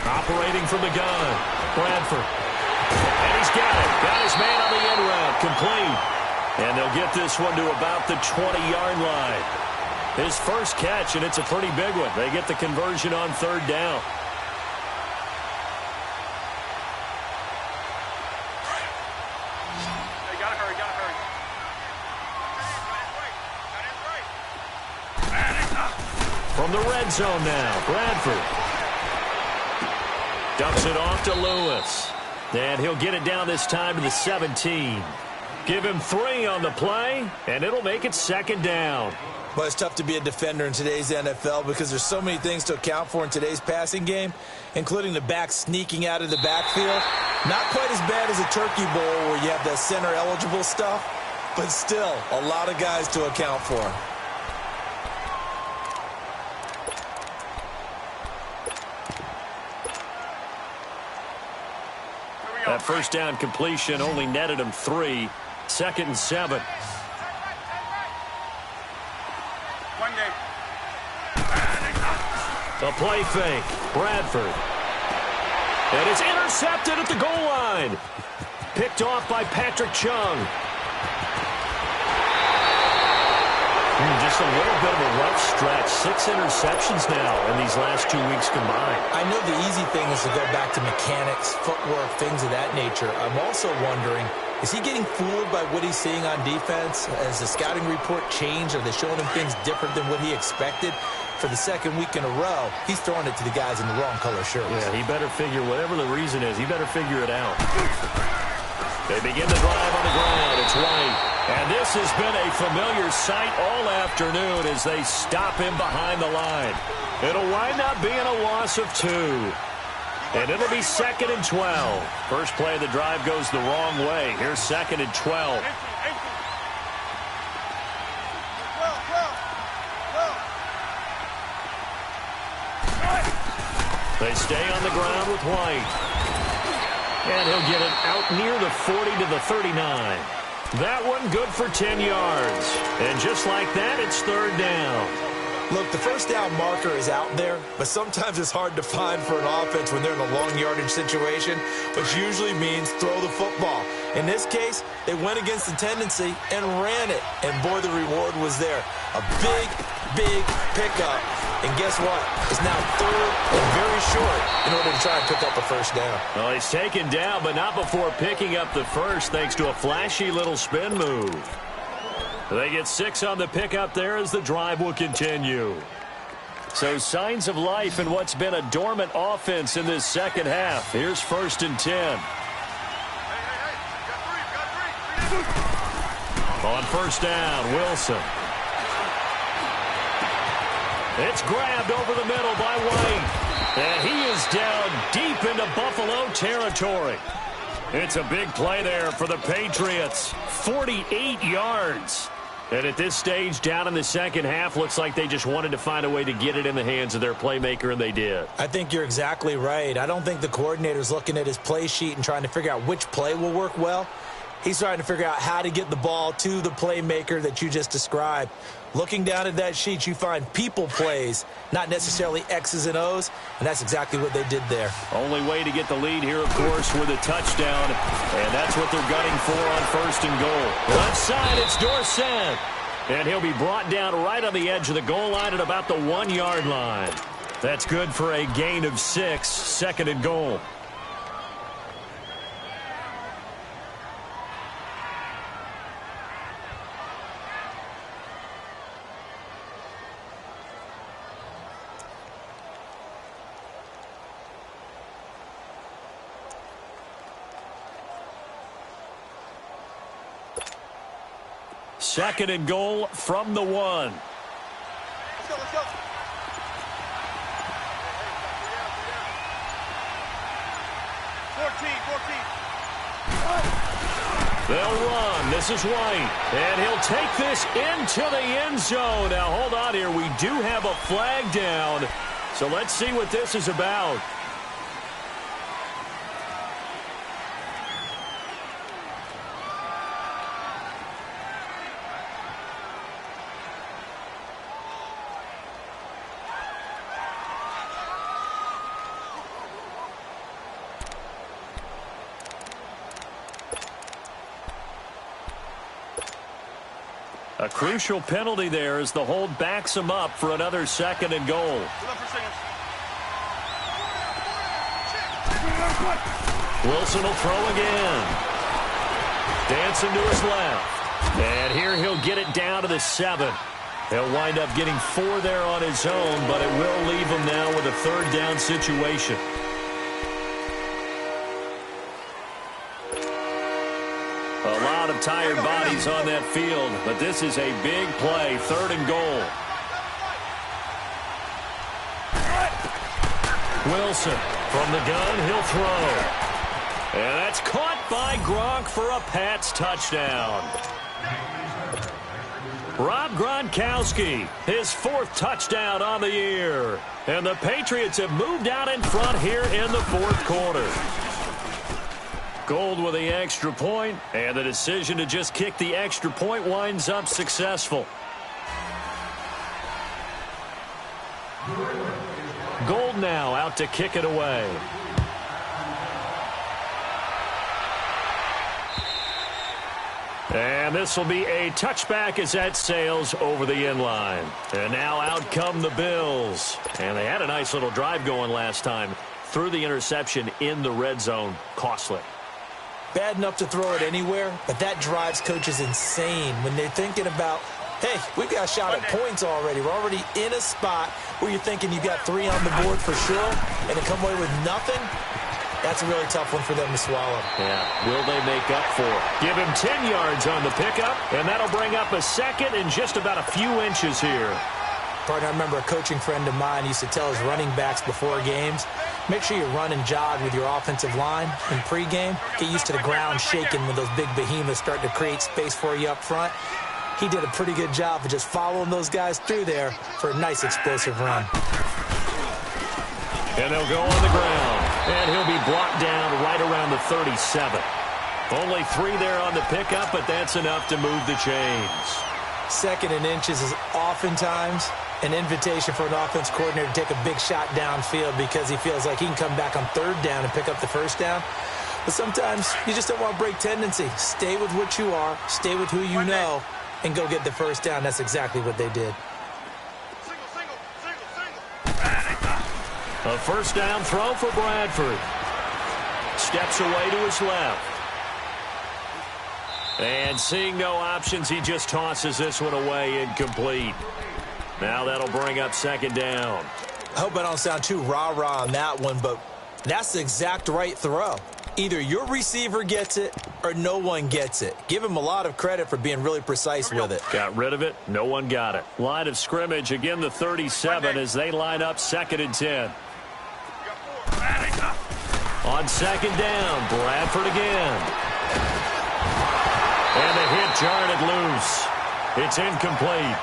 Operating from the gun, Bradford. And he's got it. Got his man on the end route, complete. And they'll get this one to about the 20-yard line. His first catch, and it's a pretty big one. They get the conversion on third down. From the red zone now, Bradford. Dumps it off to Lewis. And he'll get it down this time to the 17. Give him 3 on the play, and it'll make it 2nd down. Well, it's tough to be a defender in today's NFL because there's so many things to account for in today's passing game, including the back sneaking out of the backfield. Not quite as bad as a turkey bowl where you have the center-eligible stuff, but still a lot of guys to account for. That first down completion only netted him 3. 2nd and 7. The play fake. Bradford. And it's intercepted at the goal line. Picked off by Patrick Chung. Just a little bit of a rough stretch. 6 interceptions now in these last 2 weeks combined. I know the easy thing is to go back to mechanics, footwork, things of that nature. I'm also wondering, is he getting fooled by what he's seeing on defense? Has the scouting report changed? Are they showing him things different than what he expected? For the 2nd week in a row, he's throwing it to the guys in the wrong color shirts. Yeah, he better figure, whatever the reason is, he better figure it out. They begin the drive on the ground. It's White. And this has been a familiar sight all afternoon as they stop him behind the line. It'll wind up being a loss of 2. And it'll be 2nd and 12. First play of the drive goes the wrong way. Here's 2nd and 12. They stay on the ground with White. And he'll get it out near the 40 to the 39. That one good for 10 yards. And just like that, it's 3rd down. Look, the first down marker is out there, but sometimes it's hard to find for an offense when they're in a long yardage situation, which usually means throw the football. In this case, they went against the tendency and ran it. And boy, the reward was there. A big, big pickup. And guess what? It's now 3rd and very short in order to try and pick up a first down. Well, he's taken down, but not before picking up the first thanks to a flashy little spin move. They get 6 on the pickup there as the drive will continue. So signs of life in what's been a dormant offense in this 2nd half. Here's 1st and 10. On 1st down, Wilson. It's grabbed over the middle by White. And he is down deep into Buffalo territory. It's a big play there for the Patriots. 48 yards. And at this stage, down in the 2nd half, looks like they just wanted to find a way to get it in the hands of their playmaker, and they did. I think you're exactly right. I don't think the coordinator's looking at his play sheet and trying to figure out which play will work well. He's trying to figure out how to get the ball to the playmaker that you just described. Looking down at that sheet, you find people plays, not necessarily X's and O's, and that's exactly what they did there. Only way to get the lead here, of course, with a touchdown, and that's what they're gunning for on 1st and goal. Left side, it's Dorsett, and he'll be brought down right on the edge of the goal line at about the 1-yard line. That's good for a gain of 6, 2nd and goal. Second and goal from the 1. Let's go, let's go. 14. They'll run. This is White. And he'll take this into the end zone. Now, hold on here. We do have a flag down. So let's see what this is about. A crucial penalty there as the hold backs him up for another 2nd and goal. Wilson will throw again. Dancing to his left. And here he'll get it down to the 7. He'll wind up getting 4 there on his own, but it will leave him now with a 3rd down situation. lot of tired bodies on that field, but this is a big play, 3rd and goal. Wilson from the gun, he'll throw. And that's caught by Gronk for a Pats touchdown. Rob Gronkowski, his 4th touchdown on the year. And the Patriots have moved out in front here in the 4th quarter. Gold with the extra point, and the decision to just kick the extra point winds up successful. Gold now out to kick it away. And this will be a touchback as that sails over the inline. And now out come the Bills. And they had a nice little drive going last time. Threw the interception in the red zone. Costly. Bad enough to throw it anywhere, but that drives coaches insane when they're thinking about, hey, we've got a shot at points already. We're already in a spot where you're thinking you got 3 on the board for sure, and to come away with nothing, that's a really tough one for them to swallow. Yeah, will they make up for it? Give him 10 yards on the pickup, and that'll bring up a second and just about a few inches here. Partner, I remember a coaching friend of mine used to tell his running backs before games, make sure you run and jog with your offensive line in pregame. Get used to the ground shaking when those big behemoths start to create space for you up front. He did a pretty good job of just following those guys through there for a nice explosive run. And they'll go on the ground. And he'll be brought down right around the 37. Only 3 there on the pickup, but that's enough to move the chains. 2nd and inches is oftentimes an invitation for an offense coordinator to take a big shot downfield because he feels like he can come back on 3rd down and pick up the 1st down. But sometimes you just don't want to break tendency. Stay with what you are, stay with who you know, and go get the 1st down. That's exactly what they did. A 1st down throw for Bradford. Steps away to his left. And seeing no options, he just tosses this one away incomplete. Now that'll bring up 2nd down. I hope I don't sound too rah-rah on that one, but that's the exact right throw. Either your receiver gets it or no one gets it. Give him a lot of credit for being really precise with it. Got rid of it. No one got it. Line of scrimmage, again the 37 as they line up 2nd and 10. On 2nd down, Bradford again. And the hit jarred it loose. It's incomplete.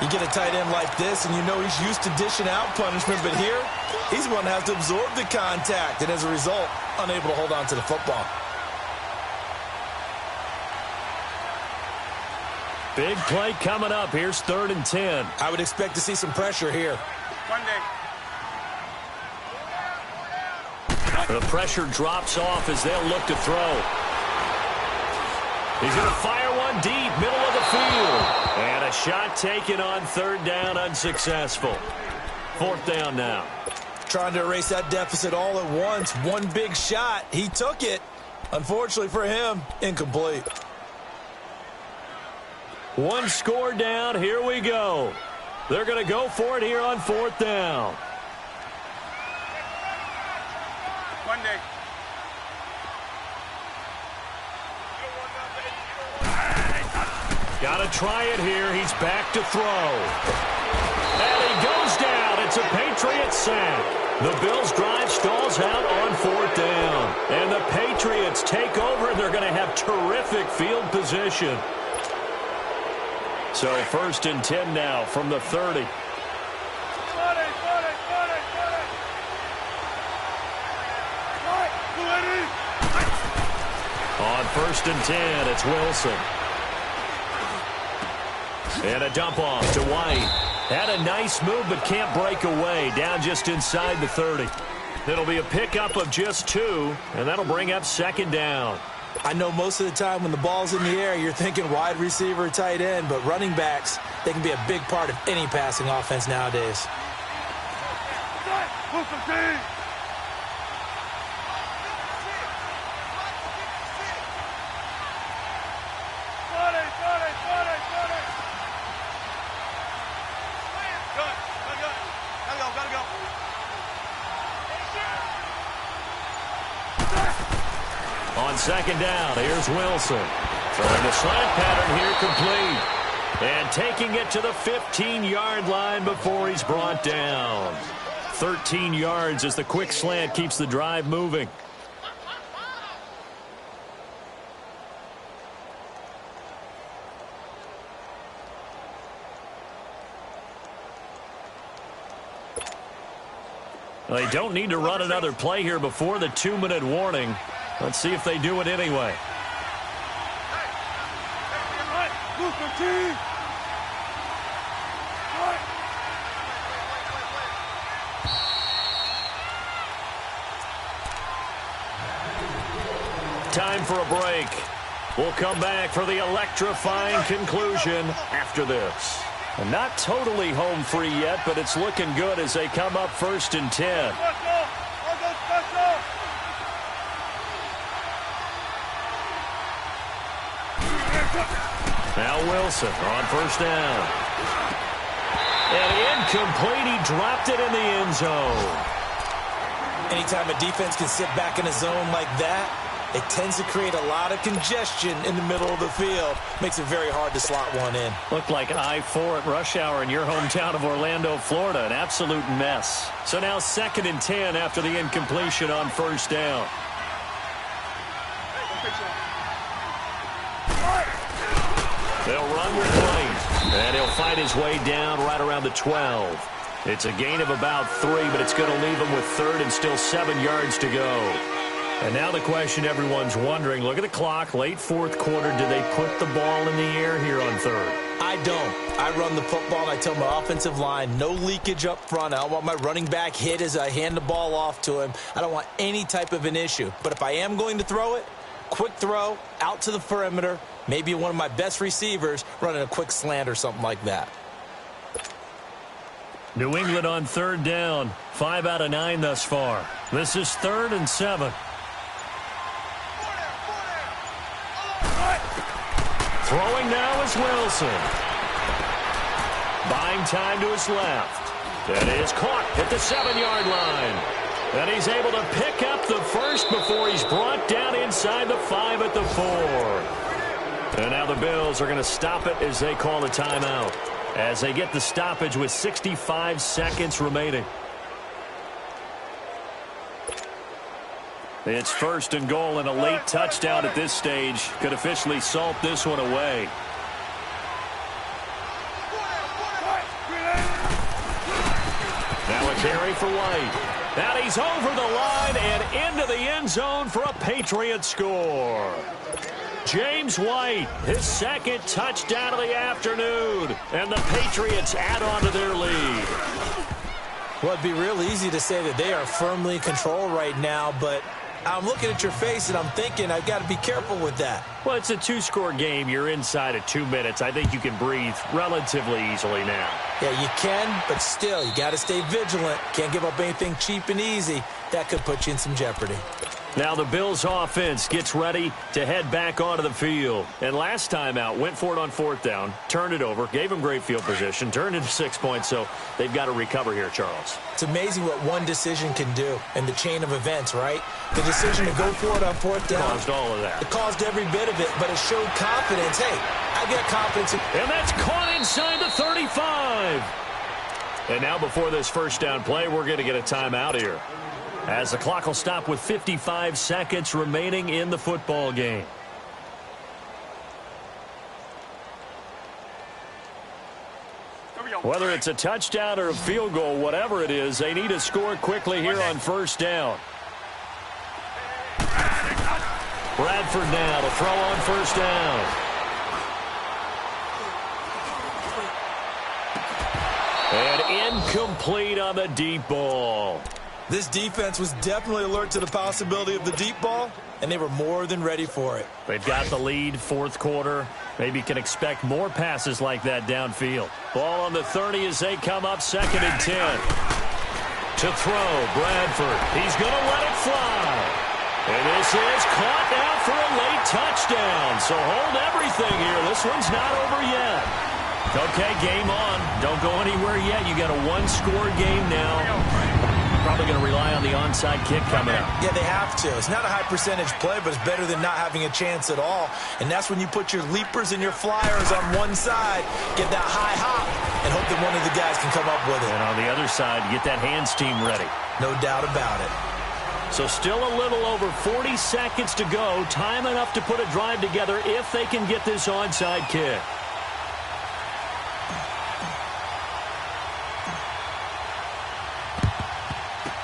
You get a tight end like this, and you know he's used to dishing out punishment, but here, he's the one that has to absorb the contact, and as a result, unable to hold on to the football. Big play coming up. Here's 3rd and 10. I would expect to see some pressure here. The pressure drops off as they'll look to throw. He's going to fire one deep, middle of the field. And a shot taken on 3rd down, unsuccessful. 4th down now. Trying to erase that deficit all at once. One big shot. He took it. Unfortunately for him, incomplete. 1 score down. Here we go. They're going to go for it here on 4th down. Got to try it here. He's back to throw. And he goes down. It's a Patriots sack. The Bills' drive stalls out on 4th down. And the Patriots take over. They're going to have terrific field position. So 1st and 10 now from the 30. On 1st and 10, it's Wilson. And a dump off to White. Had a nice move but can't break away. Down just inside the 30. It'll be a pickup of just 2, and that'll bring up 2nd down. I know most of the time when the ball's in the air, you're thinking wide receiver, tight end, but running backs, they can be a big part of any passing offense nowadays. On second down, here's Wilson. Throwing the slant pattern here complete. And taking it to the 15-yard line before he's brought down. 13 yards as the quick slant keeps the drive moving. They don't need to run another play here before the 2-minute warning. Let's see if they do it anyway. Time for a break. We'll come back for the electrifying conclusion after this. And not totally home free yet, but it's looking good as they come up 1st and 10. Now Wilson on 1st down. And incomplete. He dropped it in the end zone. Anytime a defense can sit back in a zone like that, it tends to create a lot of congestion in the middle of the field. Makes it very hard to slot one in. Looked like I-4 at rush hour in your hometown of Orlando, Florida. An absolute mess. So now 2nd and 10 after the incompletion on 1st down. They'll run with White. And he'll fight his way down right around the 12. It's a gain of about 3, but it's going to leave him with 3rd and still 7 yards to go. And now the question everyone's wondering, look at the clock, late 4th quarter, do they put the ball in the air here on 3rd? I don't. I run the football and I tell my offensive line, no leakage up front. I don't want my running back hit as I hand the ball off to him. I don't want any type of an issue. But if I am going to throw it, quick throw, out to the perimeter, maybe one of my best receivers running a quick slant or something like that. New England on 3rd down, 5 out of 9 thus far. This is 3rd and 7. Throwing now is Wilson. Buying time to his left. That is caught at the 7-yard line. And he's able to pick up the first before he's brought down inside the 5 at the 4. And now the Bills are going to stop it as they call a timeout, as they get the stoppage with 65 seconds remaining. It's 1st and goal, and a late touchdown at this stage could officially salt this one away. Now a carry for White. And he's over the line and into the end zone for a Patriot score. James White, his 2nd touchdown of the afternoon, and the Patriots add on to their lead. Well, it'd be real easy to say that they are firmly in control right now, but I'm looking at your face and I'm thinking I've got to be careful with that. Well, it's a 2-score game. You're inside of 2 minutes. I think you can breathe relatively easily now. Yeah, you can, but still, you got to stay vigilant. Can't give up anything cheap and easy. That could put you in some jeopardy. Now the Bills offense gets ready to head back onto the field. And last time out, went for it on 4th down, turned it over, gave him great field position, turned into 6 points, so they've got to recover here, Charles. It's amazing what one decision can do in the chain of events, right? The decision to go for it on 4th down. Caused all of that. It caused every bit of it, but it showed confidence. Hey, I've got confidence. And that's caught inside the 35. And now before this 1st down play, we're going to get a timeout here, as the clock will stop with 55 seconds remaining in the football game. Whether it's a touchdown or a field goal, whatever it is, they need to score quickly here on 1st down. Bradford now to throw on 1st down. And incomplete on the deep ball. This defense was definitely alert to the possibility of the deep ball, and they were more than ready for it. They've got the lead, 4th quarter. Maybe can expect more passes like that downfield. Ball on the 30 as they come up 2nd and 10. To throw, Bradford. He's going to let it fly. And this is caught now for a late touchdown. So hold everything here. This one's not over yet. Okay, game on. Don't go anywhere yet. You got a 1-score game now. probably going to rely on the onside kick coming up. Yeah, they have to. It's not a high percentage play, but it's better than not having a chance at all. And that's when you put your leapers and your flyers on one side, get that high hop, and hope that one of the guys can come up with it. And on the other side, get that hands team ready. No doubt about it. So still a little over 40 seconds to go. Time enough to put a drive together if they can get this onside kick.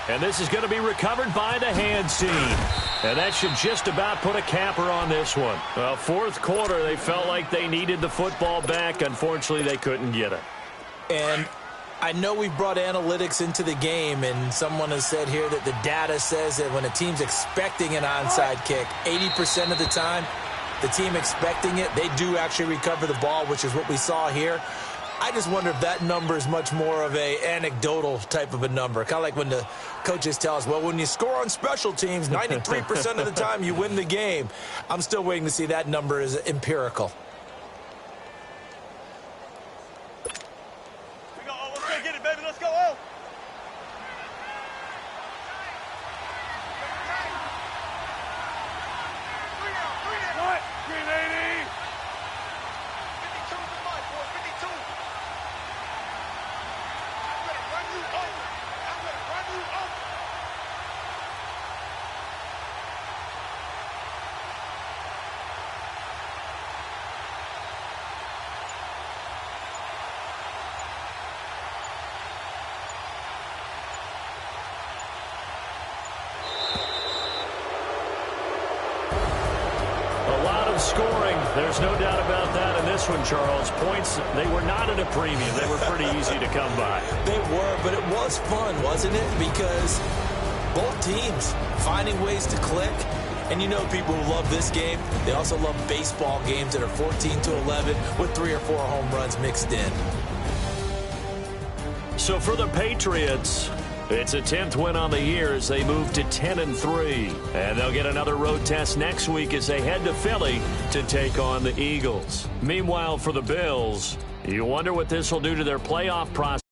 And this is going to be recovered by the hands team. And that should just about put a capper on this one. Well, fourth quarter, they felt like they needed the football back. Unfortunately, they couldn't get it. And I know we've brought analytics into the game, and someone has said here that the data says that when a team's expecting an onside kick, 80% of the time, the team expecting it, they do actually recover the ball, which is what we saw here. I just wonder if that number is much more of a anecdotal type of a number. Kind of like when the coaches tell us, well, when you score on special teams, 93% of the time you win the game. I'm still waiting to see that number is empirical. Let's go get it, baby. Let's go. Oh. What? 380. 52 is mine, boy. 52. I'm going to run you over. I'm going to run you over. Scoring, there's no doubt about that in this one, Charles. Points, they were not at a premium. They were pretty easy to come by. They were, but it was fun, wasn't it? Because both teams finding ways to click. And you know people who love this game, they also love baseball games that are 14-11 with 3 or 4 home runs mixed in. So for the Patriots, it's a 10th win on the year as they move to 10-3. And they'll get another road test next week as they head to Philly to take on the Eagles. Meanwhile, for the Bills, you wonder what this will do to their playoff process.